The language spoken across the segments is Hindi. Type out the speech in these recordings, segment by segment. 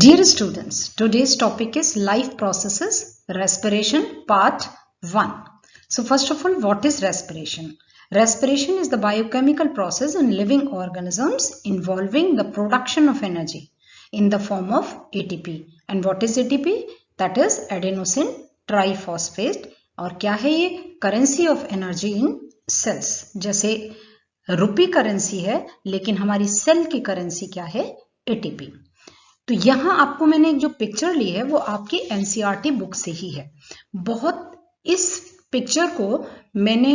Dear students, today's topic is life processes, respiration, part 1. So first of all, what is respiration? Respiration is the biochemical process in living organisms involving the production of energy in the form of ATP. And what is ATP? That is adenosine triphosphate. और क्या है ये? Currency of energy in cells. जैसे रुपी करेंसी है, लेकिन हमारी सेल की करेंसी क्या है? एटीपी. तो यहाँ आपको मैंने एक जो पिक्चर ली है वो आपकी एनसीईआरटी बुक से ही है. बहुत इस पिक्चर को मैंने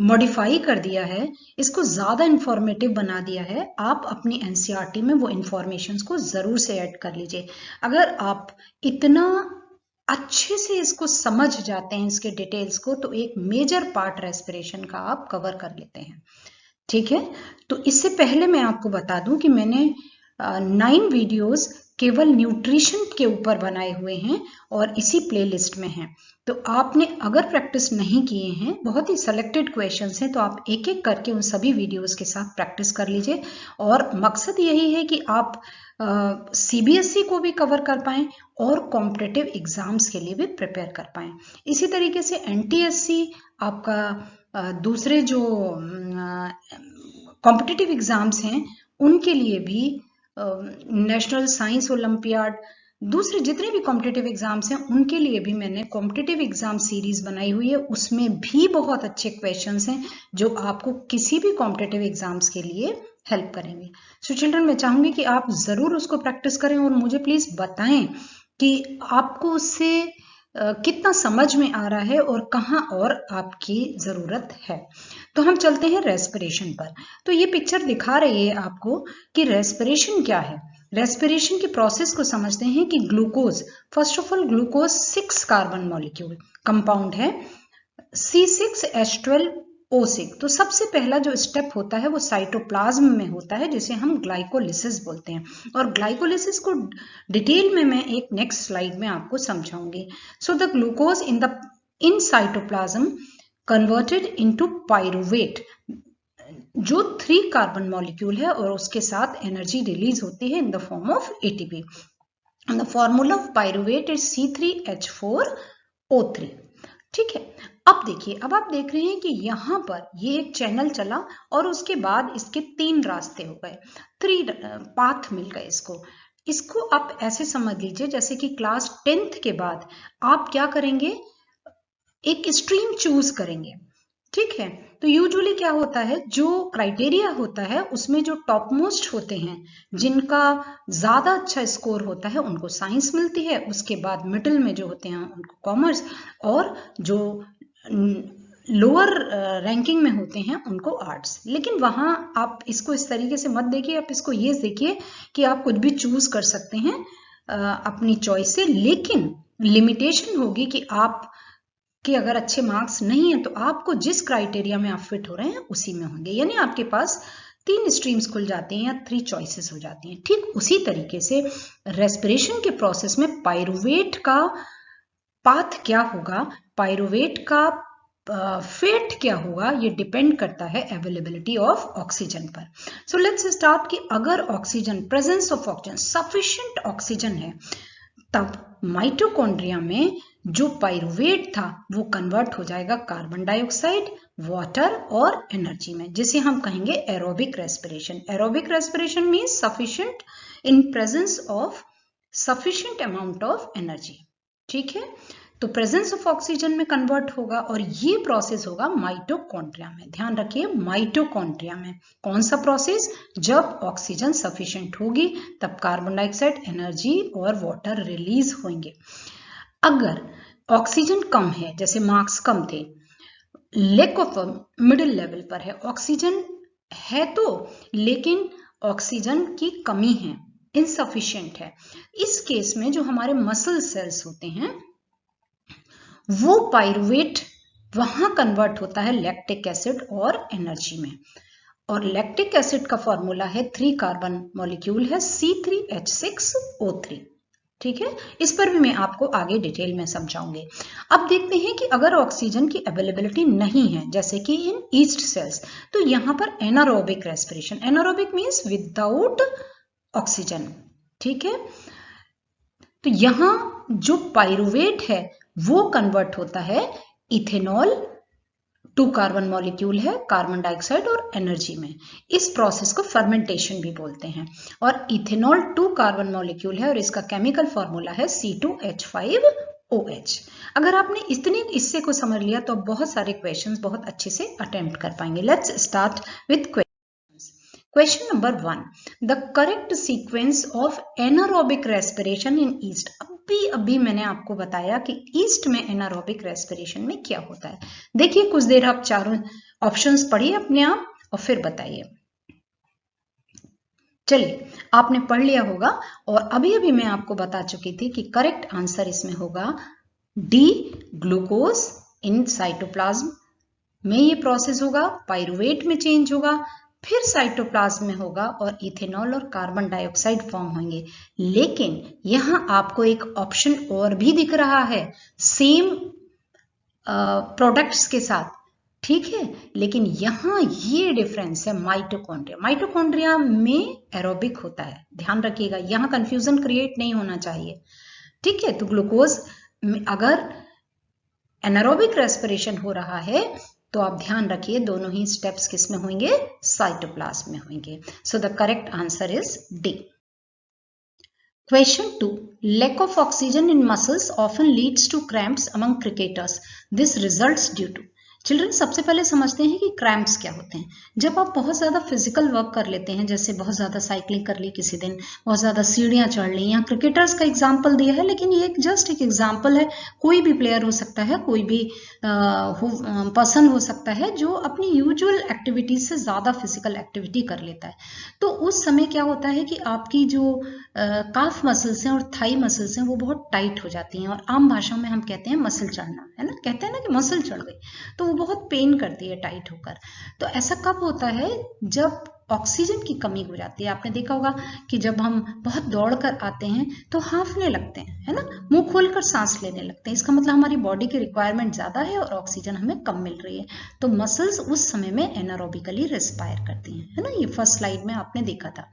मॉडिफाई कर दिया है, इसको ज्यादा इंफॉर्मेटिव बना दिया है. आप अपनी एनसीईआरटी में वो इंफॉर्मेशंस को जरूर से ऐड कर लीजिए. अगर आप इतना अच्छे से इसको समझ जाते हैं, इसके डिटेल्स को, तो एक मेजर पार्ट रेस्पिरेशन का आप कवर कर लेते हैं. ठीक है. तो इससे पहले मैं आपको बता दूं कि मैंने 9 वीडियोस केवल न्यूट्रिशन के ऊपर बनाए हुए हैं और इसी प्लेलिस्ट में हैं. तो आपने अगर प्रैक्टिस नहीं किए हैं, बहुत ही सिलेक्टेड क्वेश्चंस हैं, तो आप एक एक करके उन सभी वीडियोस के साथ प्रैक्टिस कर लीजिए. और मकसद यही है कि आप सीबीएसई को भी कवर कर पाएं और कॉम्पिटिटिव एग्जाम्स के लिए भी प्रिपेयर कर पाएं. इसी तरीके से एनटीएससी आपका दूसरे जो कॉम्पिटिटिव एग्जाम्स हैं उनके लिए भी, नेशनल साइंस ओलंपियाड, दूसरे जितने भी कॉम्पिटिटिव एग्जाम्स हैं उनके लिए भी मैंने कॉम्पिटिटिव एग्जाम सीरीज बनाई हुई है. उसमें भी बहुत अच्छे क्वेश्चंस हैं जो आपको किसी भी कॉम्पिटिटिव एग्जाम्स के लिए हेल्प करेंगे. सो चिल्ड्रन, मैं चाहूंगी कि आप जरूर उसको प्रैक्टिस करें और मुझे प्लीज बताएं कि आपको उससे कितना समझ में आ रहा है और कहाँ और आपकी जरूरत है. तो हम चलते हैं रेस्पिरेशन पर. तो ये पिक्चर दिखा रही है आपको कि रेस्पिरेशन क्या है. रेस्पिरेशन की प्रोसेस को समझते हैं कि glucose, first of all glucose 6 carbon molecule compound है, C6H12O6. तो सबसे पहला जो स्टेप होता है वो साइटोप्लाज्म में होता है, जिसे हम ग्लाइकोलिसिस बोलते हैं. और ग्लाइकोलिसिस को डिटेल में मैं एक नेक्स्ट स्लाइड में आपको समझाऊंगी. So the glucose in cytoplasm converted into pyruvate, जो 3 कार्बन मॉलिक्यूल है, और उसके साथ एनर्जी रिलीज होती है in the form of ATP. The formula of pyruvate is C3H4O3. ठीक है. अब देखिए, अब आप देख रहे हैं कि यहाँ पर ये एक चैनल चला और उसके बाद इसके 3 रास्ते हो गए, 3 पाथ मिल गए. इसको आप ऐसे समझ लीजिए जैसे कि क्लास 10th के बाद आप क्या करेंगे, एक स्ट्रीम चूज करेंगे. ठीक है. तो यूजुअली क्या होता है, जो क्राइटेरिया होता है उसमें जो टॉप मोस्ट होते हैं, जिनका ज्यादा अच्छा स्कोर होता है, उनको साइंस मिलती है. उसके बाद मिडिल में जो होते हैं उनको कॉमर्स, और जो लोअर रैंकिंग में होते हैं उनको आर्ट्स. लेकिन वहां आप इसको इस तरीके से मत देखिए, आप इसको ये देखिए कि आप कुछ भी चूज कर सकते हैं अपनी चॉइस से. लेकिन लिमिटेशन होगी कि आप कि अगर अच्छे मार्क्स नहीं है तो आपको जिस क्राइटेरिया में आप फिट हो रहे हैं उसी में होंगे. यानी आपके पास 3 स्ट्रीम्स खुल जाती हैं या 3 चॉइसेस हो जाती हैं. ठीक उसी तरीके से रेस्पिरेशन के प्रोसेस में पायरुवेट का पाथ क्या होगा, पायरुवेट का फेट क्या होगा, ये डिपेंड करता है अवेलेबिलिटी ऑफ ऑक्सीजन पर. सो लेट्स स्टार्ट कि अगर oxygen, presence of oxygen, sufficient oxygen है, तब माइटोकॉन्ड्रिया में जो पायरुवेट था वो कन्वर्ट हो जाएगा कार्बन डाइऑक्साइड, वाटर और एनर्जी में, जिसे हम कहेंगे aerobic respiration. Aerobic respiration means sufficient in presence of sufficient amount of energy. ठीक है. तो प्रेजेंस ऑफ ऑक्सीजन में कन्वर्ट होगा और ये प्रोसेस होगा माइटोकॉन्ड्रिया में. ध्यान रखिए, माइटोकॉन्ड्रिया में. कौन सा प्रोसेस? जब ऑक्सीजन सफिशिएंट होगी तब कार्बन डाइऑक्साइड, एनर्जी और वाटर रिलीज होंगे. अगर ऑक्सीजन कम है, जैसे मार्क्स कम थे, लैक ऑफ मिडिल लेवल पर है, ऑक्सीजन है तो, लेकिन ऑक्सीजन की कमी है, इनसफिशिएंट है, इस केस में जो हमारे मसल सेल्स होते हैं वो पायरुवेट वहां कन्वर्ट होता है लैक्टिक एसिड और एनर्जी में. और लैक्टिक एसिड का फॉर्मूला है 3 कार्बन मॉलिक्यूल है, C3H6O3. ठीक है. इस पर भी मैं आपको आगे डिटेल में समझाऊंगी. अब देखते हैं कि अगर ऑक्सीजन की अवेलेबिलिटी नहीं है, जैसे कि इन ईस्ट सेल्स, तो यहां पर anaerobic respiration. Anaerobic means without oxygen. ठीक है, तो यहां जो पायरुवेट है वो कन्वर्ट होता है इथेनॉल, 2 कार्बन मॉलिक्यूल है, कार्बन डाइऑक्साइड और एनर्जी में। इस प्रोसेस को फर्मेंटेशन भी बोलते हैं। और इथेनॉल 2 कार्बन मॉलिक्यूल है और इसका केमिकल फॉर्मूला है C2H5OH। अगर आपने इतने हिस्से को समझ लिया तो बहुत सारे क्वेश्चंस बहुत अच्छे से अटेम्प्ट कर पाएंगे। Let's start with question number 1, the correct sequence of anaerobic respiration in east. अभी मैंने आपको बताया कि ईस्ट में एनारोबिक रेस्पिरेशन में क्या होता है। देखिए कुछ देर आप चारों ऑप्शंस पढ़िए अपने आप और फिर बताइए। चलिए, आपने पढ़ लिया होगा और अभी मैं आपको बता चुकी थी कि करेक्ट आंसर इसमें होगा डी, ग्लूकोज इन साइटोप्लाज्म में ये प्रोसेस होगा, पायरुवेट में चेंज होगा, फिर साइटोप्लाज्म में होगा और इथेनॉल और कार्बन डाइऑक्साइड फॉर्म होंगे। लेकिन यहां आपको एक ऑप्शन और भी दिख रहा है सेम प्रोडक्ट्स के साथ, ठीक है, लेकिन यहां ये डिफरेंस है माइटोकॉन्ड्रिया। माइटोकॉन्ड्रिया में एरोबिक होता है, ध्यान रखिएगा, यहां कंफ्यूजन क्रिएट नहीं होना चाहिए, ठीक है। तो ग्लूकोज अगर एनारोबिक रेस्पिरेशन हो रहा है तो आप ध्यान रखिए दोनों ही स्टेप्स किस में होंगे, साइटोप्लाज्म में होंगे। सो the correct answer is D. Question 2. Lack of oxygen in muscles often leads to cramps among cricketers. This results due to. Children, सबसे पहले समझते हैं कि क्रैम्प्स क्या होते हैं। जब आप बहुत ज़्यादा फिजिकल वर्क कर लेते हैं, जैसे बहुत ज़्यादा साइकिलिंग कर ली किसी दिन, बहुत ज़्यादा सीढ़ियाँ चढ़ ली, यहाँ क्रिकेटर्स का एग्जाम्पल दिया है, लेकिन ये जस्ट एक एग्जाम्पल है। कोई भी प्लेयर हो सकता है, कोई भी पर्सन हो सकता है जो अपनी यूजुअल एक्टिविटीज से ज़्यादा फिजिकल एक्टिविटी कर लेता है। तो उस समय क्या होता है कि आपकी जो काफ मसल्स हैं और थाई मसल्स हैं वो बहुत टाइट हो जाती हैं, और आम भाषा में हम कहते हैं मसल चढ़ना, है ना, कहते हैं ना कि मसल चढ़ गई, तो वो बहुत पेन करती है टाइट होकर। तो ऐसा कब होता है, जब ऑक्सीजन की कमी हो जाती है। आपने देखा होगा कि जब हम बहुत दौड़ कर आते हैं तो हांफने लगते हैं, है ना, मुंह खोलकर सांस लेने लगते हैं। इसका मतलब हमारी बॉडी की रिक्वायरमेंट ज्यादा है और ऑक्सीजन हमें कम मिल रही है। तो मसल्स उस समय में एनारोबिकली रेस्पायर करती हैं, है ना, ये फर्स्ट स्लाइड में आपने देखा था,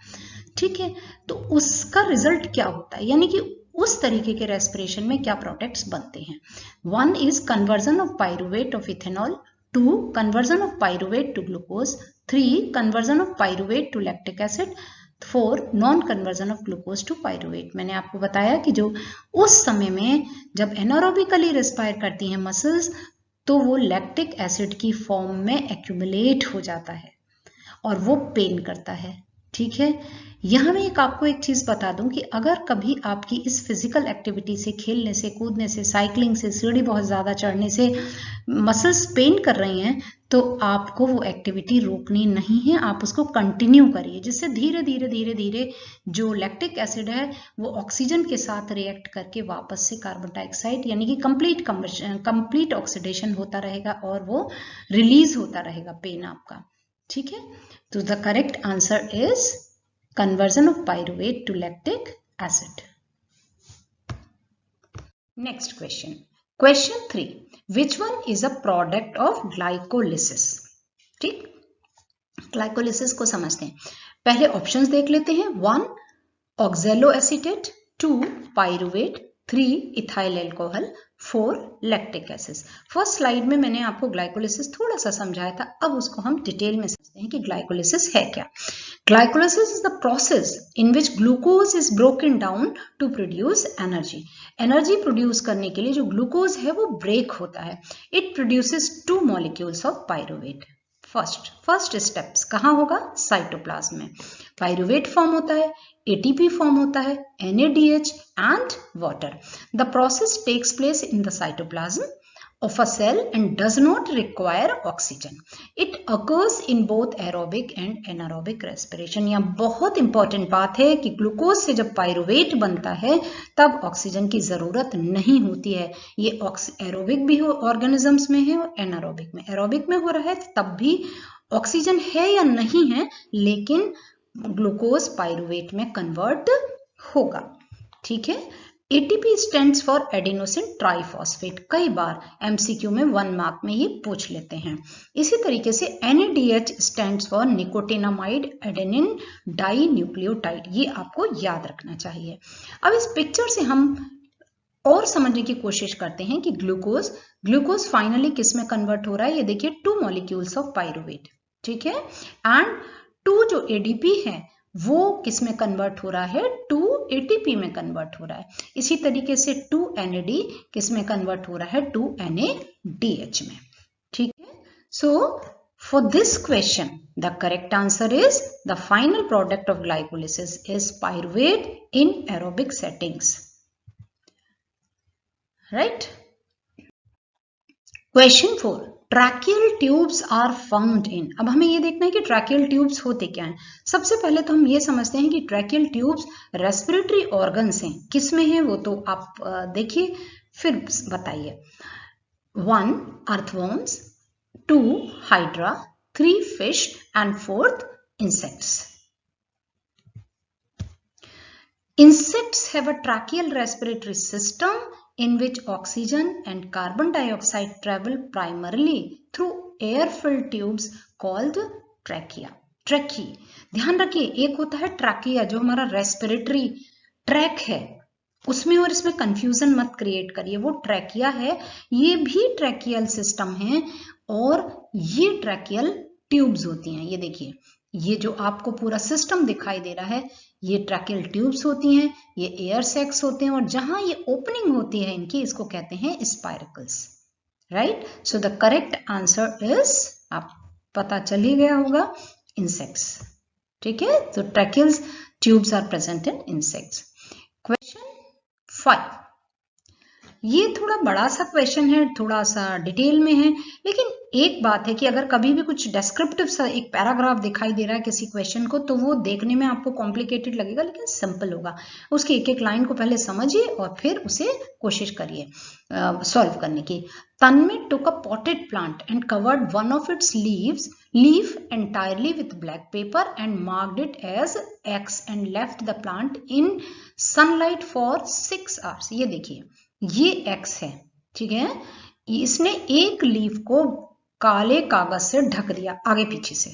ठीक है। तो उसका रिजल्ट क्या होता है, यानी कि उस तरीके के रेस्पिरेशन में क्या प्रोडक्ट्स बनते हैं। 1 is conversion of pyruvate of ethanol, 2 conversion of pyruvate to glucose, 3 conversion of pyruvate to lactic acid, 4 non conversion of glucose to pyruvate. मैंने आपको बताया कि जो उस समय में जब एनारोबिकली रेस्पायर करती हैं मसल्स, तो वो लैक्टिक एसिड की फॉर्म में एक्यूमुलेट हो जाता है और वो पेन करता है, ठीक है। यहाँ मैं आपको एक चीज बता दूं कि अगर कभी आपकी इस फिजिकल एक्टिविटी से, खेलने से, कूदने से, साइकिलिंग से, सीढ़ी बहुत ज्यादा चढ़ने से मसल्स पेन कर रही हैं, तो आपको वो एक्टिविटी रोकनी नहीं है, आप उसको कंटिन्यू करिए, जिससे धीरे धीरे धीरे धीरे जो लैक्टिक एसिड है वो ऑक्सीजन के साथ रिएक्ट करके वापस से कार्बन डाइऑक्साइड, यानी कि कंप्लीट ऑक्सीडेशन होता रहेगा और वो रिलीज होता रहेगा पेन आपका, ठीक है। तो the correct answer is conversion of pyruvate to lactic acid. Next question. Question 3. Which one is a product of glycolysis? ठीक, ग्लाइकोलिसिस को समझते हैं। पहले ऑप्शंस देख लेते हैं। 1 ऑक्सैलोएसीटेट, 2 pyruvate, 3 ethyl alcohol, 4 lactic acid. First slide में मैंने आपको ग्लाइकोलिसिस थोड़ा सा समझाया था, अब उसको हम डिटेल में समझते हैं कि ग्लाइकोलिसिस है क्या। Glycolysis is the process in which glucose is broken down to produce energy. Energy produce करने के लिए जो ग्लूकोज है वो ब्रेक होता है। It produces 2 molecules of pyruvate. First steps कहाँ होगा, साइटोप्लाज्म में। पायरुवेट फॉर्म होता है, ATP फॉर्म होता है, NADH and water. The process takes place in the cytoplasm of a cell and does not require oxygen. It occurs in both aerobic and anaerobic respiration. यह बहुत इंपॉर्टेंट बात है कि ग्लूकोज से जब पायरुवेट बनता है तब ऑक्सीजन की जरूरत नहीं होती है। ये एरोबिक भी ऑर्गेनिजम्स में है और एनारोबिक में। एरोबिक में हो रहा है तब भी ऑक्सीजन है या नहीं है, लेकिन ग्लूकोज पायरुवेट में कन्वर्ट होगा, ठीक है। ATP stands for adenosine triphosphate, कई बार MCQ में 1 मार्क में ये पूछ लेते हैं। इसी तरीके से NADH stands for nicotinamide adenine dinucleotide, ये आपको याद रखना चाहिए। अब इस पिक्चर से हम और समझने की कोशिश करते हैं कि ग्लूकोज फाइनली किस में कन्वर्ट हो रहा है। ये देखिए 2 मॉलिक्यूल्स ऑफ पायरुवेट, ठीक है, एंड 2 जो ADP है वो किस में कन्वर्ट हो रहा है, 2 ATP में कन्वर्ट हो रहा है। इसी तरीके से 2 NAD किस में कन्वर्ट हो रहा है, 2 NADH में, ठीक है। सो for this question the correct answer is the final product of glycolysis is pyruvate in aerobic settings, right? Question 4, tracheal tubes are found in. अब हमें ये देखना है कि ट्रैकियल ट्यूब्स होते क्या हैं। सबसे पहले तो हम ये समझते हैं कि ट्रैकियल ट्यूब्स रेस्पिरेटरी ऑर्गन्स हैं। किस में है वो तो आप देखिए फिर बताइए। 1 earthworms, 2 hydra, 3 fish and 4th insects. Insects have a tracheal respiratory system in which oxygen and carbon dioxide travel primarily through air-filled tubes called trachea. ट्रैकी, ध्यान रखिए, एक होता है ट्रैकिया जो हमारा रेस्पिरेटरी ट्रैक है उसमें, और इसमें कंफ्यूजन मत क्रिएट करिए, वो ट्रैकिया है, ये भी ट्रैकियल सिस्टम है और ये ट्रैकियल ट्यूब्स होती हैं। ये देखिए, ये जो आपको पूरा सिस्टम दिखाई दे रहा है ये ट्रैकियल ट्यूब्स होती हैं, ये एयर सैक्स होते हैं, और जहां ये ओपनिंग होती है इनकी, इसको कहते हैं spiracles, right. So the correct answer is, आप पता चल ही गया होगा, इंसेक्ट्स, ठीक है। तो tracheal tubes are present in insects. Question 5, ये थोड़ा बड़ा सा क्वेश्चन है, थोड़ा सा डिटेल में है, लेकिन एक बात है कि अगर कभी भी कुछ डिस्क्रिप्टिव सा एक पैराग्राफ दिखाई दे रहा है किसी क्वेश्चन को, तो वो देखने में आपको कॉम्प्लिकेटेड लगेगा लेकिन सिंपल होगा। उसकी एक एक लाइन को पहले समझिए और फिर उसे कोशिश करिए सॉल्व करने की। तन्मय took a potted plant and covered one of its leaf entirely with black paper and marked it as X and left the plant in sunlight for 6 hours. ये देखिए, ये X है, ठीक है। इसने एक लीफ को काले कागज से ढक दिया, आगे पीछे से,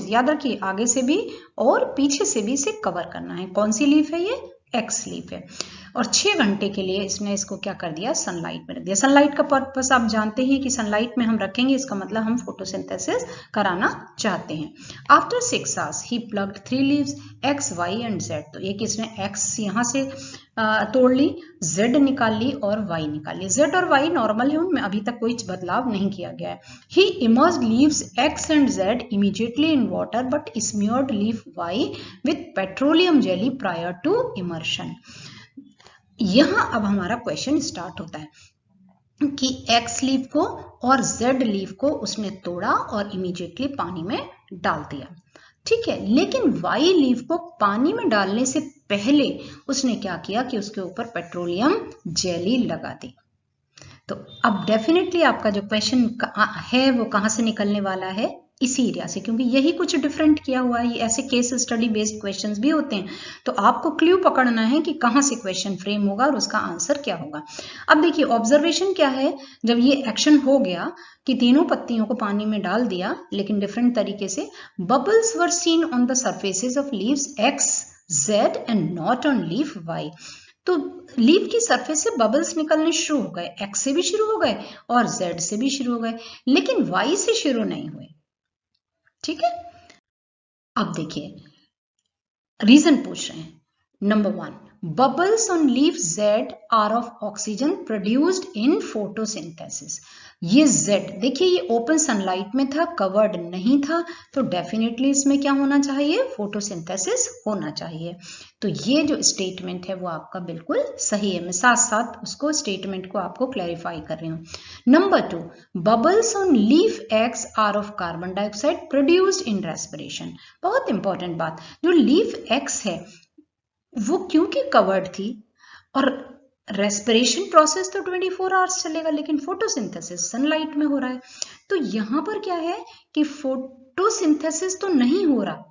याद रखिए, आगे से भी और पीछे से भी इसे कवर करना है। कौन सी लीफ है ये, एक्स लीफ है। और 6 घंटे के लिए इसने इसको क्या कर दिया, सनलाइट में रख दिया। सनलाइट का पर्पस आप जानते हैं कि सनलाइट में हम रखेंगे, इसका मतलब हम फोटोसिंथेसिस कराना चाहते हैं। After 6 hours he plucked 3 leaves X, Y and Z. तो एक इसने एक्स यहाँ से तोड़ ली, जेड निकाल ली और वाई निकाल ली। जेड और वाई नॉर्मल है, उनमें अभी तक कोई बदलाव नहीं किया गया है। He immersed leaves X and Z immediately in water but smeared leaf Y with petroleum jelly prior to immersion. यहां अब हमारा क्वेश्चन स्टार्ट होता है कि एक्स लीफ को और जेड लीफ को उसने तोड़ा और इमीडिएटली पानी में डाल दिया, ठीक है। लेकिन वाई लीफ को पानी में डालने से पहले उसने क्या किया कि उसके ऊपर पेट्रोलियम जेली लगा दी। तो अब डेफिनेटली आपका जो क्वेश्चन है वो कहां से निकलने वाला है, इसी एरिया से, क्योंकि यही कुछ डिफरेंट किया हुआ है। ऐसे केस स्टडी बेस्ड क्वेश्चंस भी होते हैं, तो आपको क्लू पकड़ना है कि कहां से क्वेश्चन फ्रेम होगा और उसका आंसर क्या होगा। अब देखिए ऑब्जर्वेशन क्या है, जब ये एक्शन हो गया कि तीनों पत्तियों को पानी में डाल दिया लेकिन डिफरेंट तरीके से, bubbles were seen on the surfaces of leaves X, Z and not on leaf Y. तो लीफ की सरफेस से बबल्स निकलने शुरू हो गए, एक्स से भी शुरू हो गए और जेड से भी शुरू हो गए, लेकिन वाई से शुरू नहीं हुए, ठीक है। अब देखिए रीजन पूछ रहे हैं। Number 1, bubbles on leaf Z are of oxygen produced in photosynthesis. ये जेड देखिए, ये ओपन सनलाइट में था, कवर्ड नहीं था, तो डेफिनेटली इसमें क्या होना चाहिए, फोटोसिंथेसिस होना चाहिए। तो ये जो स्टेटमेंट है वो आपका बिल्कुल सही है। मैं साथ साथ उसको स्टेटमेंट को आपको क्लैरिफाई कर रही हूँ। Number 2, bubbles on leaf X are of carbon dioxide produced in respiration. बहुत इंपॉर्टेंट बात, जो लीफ एक्स है वो क्योंकि कवर्ड थी और रेस्पिरेशन प्रोसेस तो 24 आवर्स चलेगा, लेकिन फोटोसिंथेसिस सनलाइट में हो रहा है। तो यहां पर क्या है कि फोटोसिंथेसिस तो नहीं हो रहा,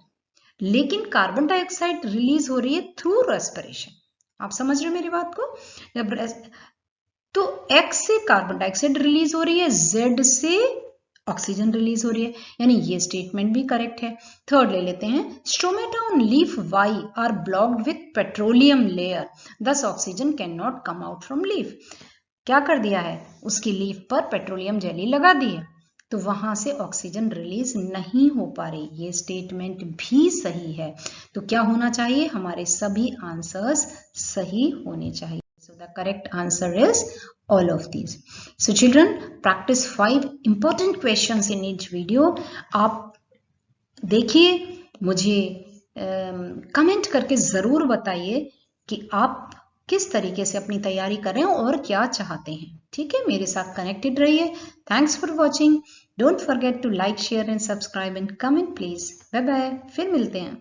लेकिन कार्बन डाइऑक्साइड रिलीज हो रही है थ्रू रेस्पिरेशन, आप समझ रहे हो मेरी बात को? जब तो X से कार्बन डाइऑक्साइड रिलीज हो रही है, Z से ऑक्सीजन रिलीज हो रही है, यानी ये स्टेटमेंट भी करेक्ट है। थर्ड ले लेते हैं, stomata on leaf Y are blocked with petroleum layer, thus oxygen can not come out from leaf. क्या कर दिया है, उसकी लीफ पर पेट्रोलियम जेली लगा दी है, तो वहां से ऑक्सीजन रिलीज नहीं हो पा रही। ये स्टेटमेंट भी सही है। तो क्या होना चाहिए, हमारे सभी आंसर्स सही होने चाहिए। So the correct answer is all of these. So children, practice 5 important questions in each video. आप देखिए, मुझे कमेंट करके ज़रूर बताइए कि आप किस तरीके से अपनी तैयारी कर रहे हैं और क्या चाहते हैं। ठीक है, मेरे साथ कनेक्टेड रहिए। Thanks for watching. Don't forget to like, share and subscribe and comment please. Bye bye, फिर मिलते हैं।